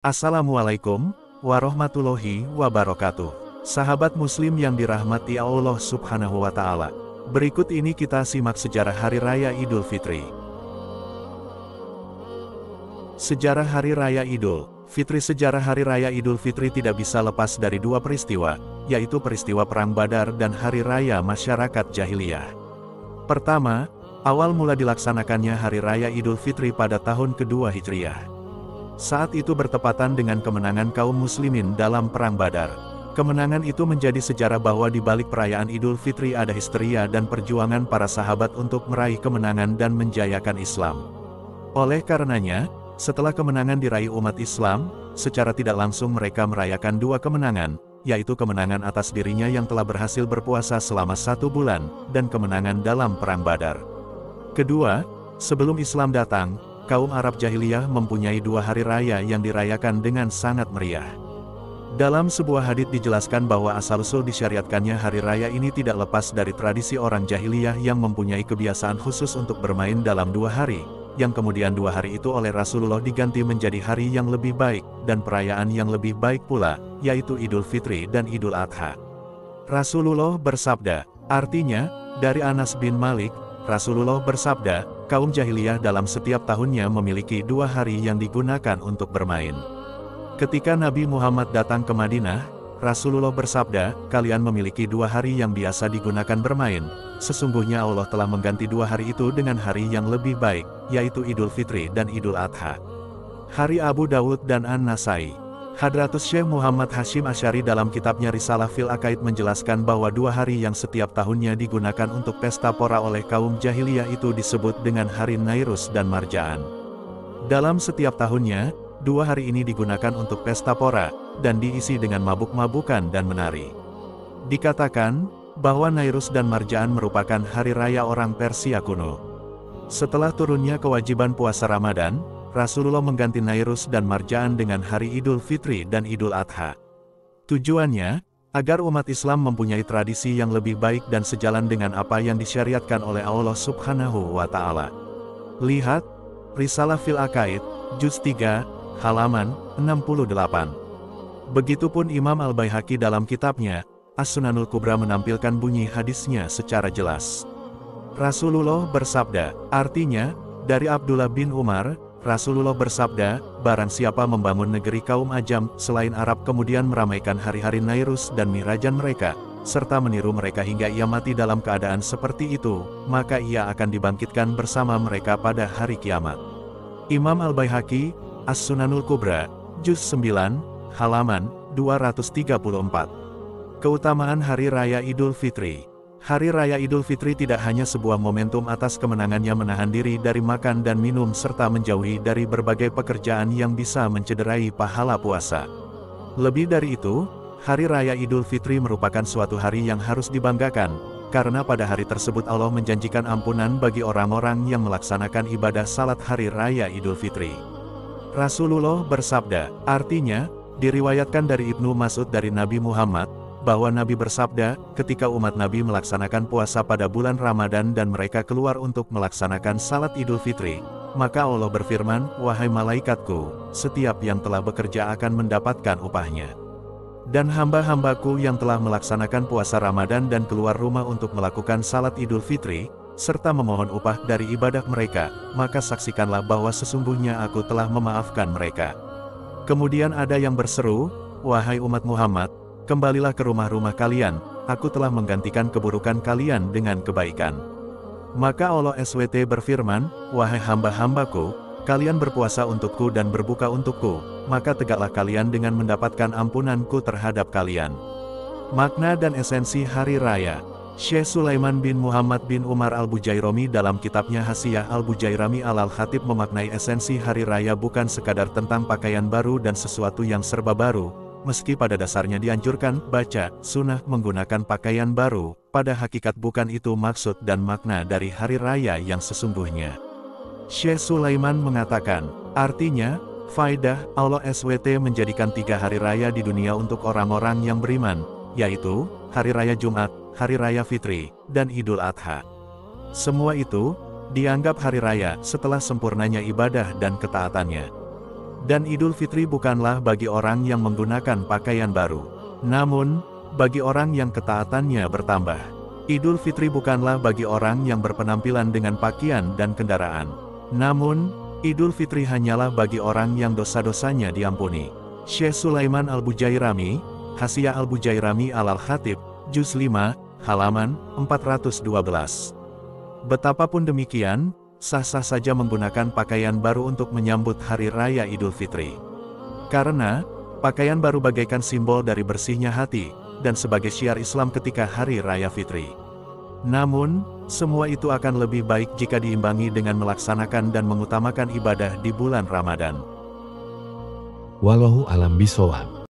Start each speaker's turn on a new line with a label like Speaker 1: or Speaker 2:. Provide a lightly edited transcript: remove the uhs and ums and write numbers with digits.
Speaker 1: Assalamualaikum warahmatullahi wabarakatuh. Sahabat muslim yang dirahmati Allah Subhanahu wa Ta'ala. Berikut ini kita simak sejarah Hari Raya Idul Fitri. Sejarah Hari Raya Idul Fitri. Sejarah Hari Raya Idul Fitri tidak bisa lepas dari dua peristiwa, yaitu peristiwa Perang Badar dan Hari Raya Masyarakat Jahiliyah. Pertama, awal mula dilaksanakannya Hari Raya Idul Fitri pada tahun kedua Hijriah. Saat itu bertepatan dengan kemenangan kaum muslimin dalam Perang Badar. Kemenangan itu menjadi sejarah bahwa di balik perayaan Idul Fitri ada histeria dan perjuangan para sahabat untuk meraih kemenangan dan menjayakan Islam. Oleh karenanya, setelah kemenangan diraih umat Islam, secara tidak langsung mereka merayakan dua kemenangan, yaitu kemenangan atas dirinya yang telah berhasil berpuasa selama 1 bulan, dan kemenangan dalam Perang Badar. Kedua, sebelum Islam datang, kaum Arab Jahiliyah mempunyai dua hari raya yang dirayakan dengan sangat meriah. Dalam sebuah hadits dijelaskan bahwa asal-usul disyariatkannya hari raya ini tidak lepas dari tradisi orang Jahiliyah yang mempunyai kebiasaan khusus untuk bermain dalam 2 hari, yang kemudian 2 hari itu oleh Rasulullah diganti menjadi hari yang lebih baik, dan perayaan yang lebih baik pula, yaitu Idul Fitri dan Idul Adha. Rasulullah bersabda, artinya, dari Anas bin Malik, Rasulullah bersabda, kaum jahiliyah dalam setiap tahunnya memiliki 2 hari yang digunakan untuk bermain. Ketika Nabi Muhammad datang ke Madinah, Rasulullah bersabda, kalian memiliki 2 hari yang biasa digunakan bermain. Sesungguhnya Allah telah mengganti 2 hari itu dengan hari yang lebih baik, yaitu Idul Fitri dan Idul Adha. Hari Abu Dawud dan An-Nasai. Hadratus Syekh Muhammad Hashim Asy'ari dalam kitabnya Risalah fil Aqaid menjelaskan bahwa 2 hari yang setiap tahunnya digunakan untuk pesta pora oleh kaum jahiliyah itu disebut dengan hari Nairus dan Marjaan. Dalam setiap tahunnya, 2 hari ini digunakan untuk pesta pora, dan diisi dengan mabuk-mabukan dan menari. Dikatakan, bahwa Nairus dan Marjaan merupakan hari raya orang Persia kuno. Setelah turunnya kewajiban puasa Ramadan, Rasulullah mengganti Nairus dan Marjaan dengan hari Idul Fitri dan Idul Adha. Tujuannya, agar umat Islam mempunyai tradisi yang lebih baik dan sejalan dengan apa yang disyariatkan oleh Allah Subhanahu wa Ta'ala. Lihat, Risalah fil Aqaid, Juz 3, halaman 68. Begitupun Imam Al-Baihaqi dalam kitabnya, As-Sunanul Kubra menampilkan bunyi hadisnya secara jelas. Rasulullah bersabda, artinya, dari Abdullah bin Umar, Rasulullah bersabda, barang siapa membangun negeri kaum Ajam selain Arab kemudian meramaikan hari-hari Nairus dan Mirajan mereka, serta meniru mereka hingga ia mati dalam keadaan seperti itu, maka ia akan dibangkitkan bersama mereka pada hari kiamat. Imam Al-Baihaqi, As-Sunanul Kubra, Juz 9, halaman 234. Keutamaan Hari Raya Idul Fitri. Hari Raya Idul Fitri tidak hanya sebuah momentum atas kemenangannya menahan diri dari makan dan minum serta menjauhi dari berbagai pekerjaan yang bisa mencederai pahala puasa. Lebih dari itu, Hari Raya Idul Fitri merupakan suatu hari yang harus dibanggakan, karena pada hari tersebut Allah menjanjikan ampunan bagi orang-orang yang melaksanakan ibadah salat Hari Raya Idul Fitri. Rasulullah bersabda, artinya, diriwayatkan dari Ibnu Mas'ud dari Nabi Muhammad, bahwa Nabi bersabda, ketika umat Nabi melaksanakan puasa pada bulan Ramadan dan mereka keluar untuk melaksanakan salat Idul Fitri, maka Allah berfirman, wahai malaikatku, setiap yang telah bekerja akan mendapatkan upahnya. Dan hamba-hambaku yang telah melaksanakan puasa Ramadan dan keluar rumah untuk melakukan salat Idul Fitri, serta memohon upah dari ibadah mereka, maka saksikanlah bahwa sesungguhnya aku telah memaafkan mereka. Kemudian ada yang berseru, wahai umat Muhammad, kembalilah ke rumah-rumah kalian, aku telah menggantikan keburukan kalian dengan kebaikan. Maka Allah SWT berfirman, wahai hamba-hambaku, kalian berpuasa untukku dan berbuka untukku, maka tegaklah kalian dengan mendapatkan ampunanku terhadap kalian. Makna dan esensi Hari Raya. Syekh Sulaiman bin Muhammad bin Umar Al-Bujairami dalam kitabnya Hasiyah Al-Bujairami Al-Khatib memaknai esensi Hari Raya bukan sekadar tentang pakaian baru dan sesuatu yang serba baru. Meski pada dasarnya dianjurkan baca sunnah menggunakan pakaian baru, pada hakikat bukan itu maksud dan makna dari hari raya yang sesungguhnya. Syekh Sulaiman mengatakan, artinya, faedah Allah SWT menjadikan 3 hari raya di dunia untuk orang-orang yang beriman, yaitu, Hari Raya Jumat, Hari Raya Fitri, dan Idul Adha. Semua itu, dianggap hari raya setelah sempurnanya ibadah dan ketaatannya. Dan Idul Fitri bukanlah bagi orang yang menggunakan pakaian baru, namun, bagi orang yang ketaatannya bertambah. Idul Fitri bukanlah bagi orang yang berpenampilan dengan pakaian dan kendaraan, namun, Idul Fitri hanyalah bagi orang yang dosa-dosanya diampuni. Syekh Sulaiman Al-Bujairami, Hasyiah Al-Bujairami Al-Khatib, Juz 5, halaman 412. Betapapun demikian, sah-sah saja menggunakan pakaian baru untuk menyambut Hari Raya Idul Fitri. Karena, pakaian baru bagaikan simbol dari bersihnya hati, dan sebagai syiar Islam ketika Hari Raya Fitri. Namun, semua itu akan lebih baik jika diimbangi dengan melaksanakan dan mengutamakan ibadah di bulan Ramadan.
Speaker 2: Wallahu a'lam bishawab.